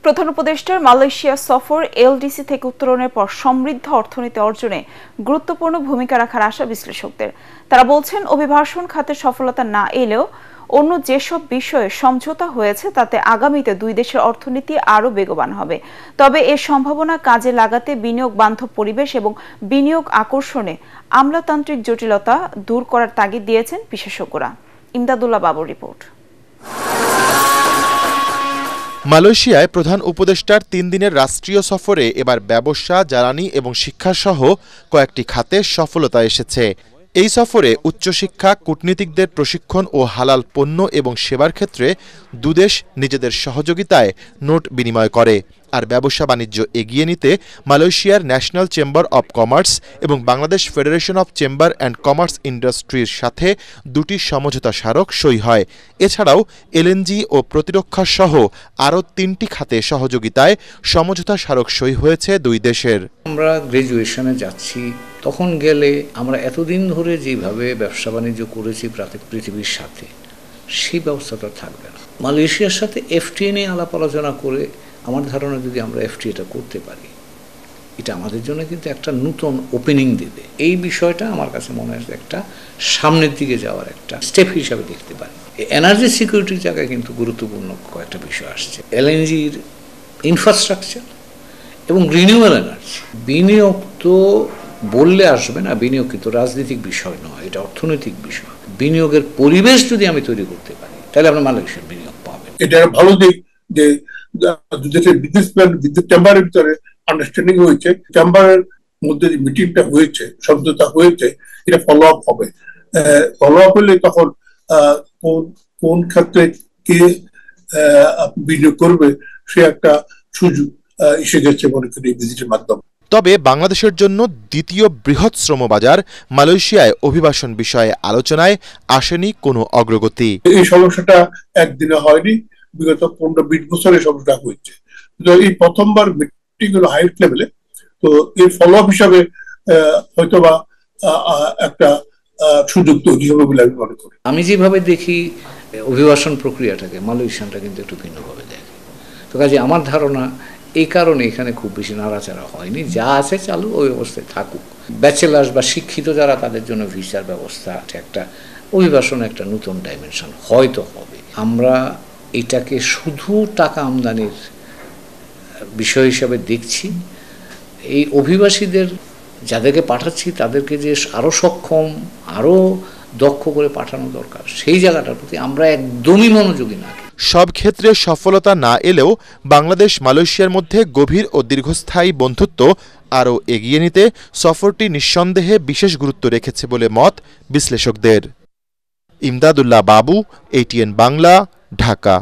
প্রধান উপদেষ্টার মালয়েশিয়া সফর এলডিসি থেকে উত্তরণের পর সমৃদ্ধ অর্থনীতি অর্জনে গুরুত্বপূর্ণ ভূমিকা রাখার আশা বিশ্লেষকদের। তারা বলছেন, অভিবাসন খাতে সফলতা না এলেও অন্য যেসব বিষয়ে সমঝোতা হয়েছে তাতে আগামীতে দুই দেশের অর্থনীতি আরও বেগবান হবে। তবে এ সম্ভাবনা কাজে লাগাতে বিনিয়োগ বান্ধব পরিবেশ এবং বিনিয়োগ আকর্ষণে আমলাতান্ত্রিক জটিলতা দূর করার তাগিদ দিয়েছেন বিশেষজ্ঞরা। ইমদাদুল্লাহ বাবুর রিপোর্ট। মালয়েশিয়ায় প্রধান উপদেষ্টার ৩ দিনের রাষ্ট্রীয় সফরে এবার ব্যবসা, জ্বালানি এবং শিক্ষাসহ কয়েকটি খাতে সফলতা এসেছে। এই সফরে উচ্চশিক্ষা, কূটনীতিকদের প্রশিক্ষণ ও হালাল পণ্য এবং সেবার ক্ষেত্রে দুদেশ নিজেদের সহযোগিতায় নোট বিনিময় করে। আর ব্যবসা বাণিজ্য এগিয়ে নিতে মালয়েশিয়ার ন্যাশনাল চেম্বার অব কমার্স এবং Bangladesh federation of chamber and commerce ইন্ডাস্ট্রির সাথে দুটি সমঝোতা স্মারক সই হয়। এছাড়াও এলএনজি ও প্রতিরক্ষা সহ আরও ৩টি খাতে সহযোগিতায় সমঝোতা স্মারক সই হয়েছে দুই দেশের। আমরা গ্রাজুয়েশনে যাচ্ছি, তখন গেলে আমরা এতদিন ধরে যেভাবে ব্যবসা বাণিজ্য করেছি পৃথিবীর সাথে, সেই ব্যবস্থাটা থাকবে না। মালয়েশিয়ার সাথে এফটিএ নিয়ে আলাপ আলোচনা করে আমার ধারণা যদি আমরা এফটিএটা করতে পারি, এটা আমাদের জন্য কিন্তু একটা নতুন ওপেনিং দেবে। এই বিষয়টা আমার কাছে মনে হয় একটা সামনের দিকে যাওয়ার একটা স্টেপ হিসাবে দেখতে পারি। এনার্জি সিকিউরিটির জায়গায় কিন্তু গুরুত্বপূর্ণ কয়েকটা বিষয় আসছে। এলএনজির ইনফ্রাস্ট্রাকচার এবং রিনিউয়েবল এনার্জি। বিনিয়োগ তো বললে আসবে না, বিনিয়োগ কিন্তু রাজনৈতিক বিষয় নয়, এটা অর্থনৈতিক বিষয়। বিনিয়োগের পরিবেশ যদি আমি তৈরি করতে পারি, তাহলে আমরা মালয়েশিয়ার বিনিয়োগ পাবেন। এটা ভালো দিক যে দুদেশের বিজনেসম্যান চেম্বারের ভিতরে আন্ডারস্ট্যান্ডিং হয়েছে, চেম্বারের মধ্যে যে মিটিংটা হয়েছে, সমঝোতা হয়েছে, এটা ফলো আপ হবে। ফলো আপ হলে তখন কোন ক্ষেত্রে কে বিনিয়োগ করবে সে একটা সুযোগ এসে গেছে মনে করি ভিজিটের মাধ্যমে। তবে বাংলাদেশের জন্য দ্বিতীয় বৃহৎ শ্রমবাজার মালয়েশিয়ায় অভিবাসন বিষয়ে আলোচনায় আসেনি কোনো অগ্রগতি। এই সমস্যাটা একদিনে হয়নি, বিগত 15-20 বছরের সমস্যা হয়েছে। এই প্রথমবার মিটিং হলো হাই লেভেলে, তো এর ফলো আপ হিসাবে হয়তোবা একটা সুযোগ তৈরি হবে বলে আমি মনে করি। আমি যেভাবে দেখি অভিবাসন প্রক্রিয়াটাকে, মালয়েশিয়ানটা কিন্তু একটু ভিন্নভাবে দেখে। তো কাজে আমার ধারণা এই কারণে এখানে খুব বেশি নাড়াচাড়া হয়নি, যা আছে চালু ওই অবস্থায় থাকুক। ব্যাচেলার্স বা শিক্ষিত যারা, তাদের জন্য ভিসার ব্যবস্থা একটা অভিবাসন একটা নতুন ডাইমেনশন হয়তো হবে। আমরা এটাকে শুধু টাকা আমদানির বিষয় হিসাবে দেখছি। এই অভিবাসীদের যাদেরকে পাঠাচ্ছি তাদেরকে যে আরও সক্ষম, আরও দক্ষ করে পাঠানো দরকার, সেই জায়গাটার প্রতি আমরা একদমই মনোযোগী না। সব ক্ষেত্রে সফলতা না এলেও বাংলাদেশ মালয়েশিয়ার মধ্যে গভীর ও দীর্ঘস্থায়ী বন্ধুত্ব আরও এগিয়ে নিতে সফরটি নিঃসন্দেহে বিশেষ গুরুত্ব রেখেছে বলে মত বিশ্লেষকদের। ইমদাদুল্লাহ বাবু, ATN বাংলা, ঢাকা।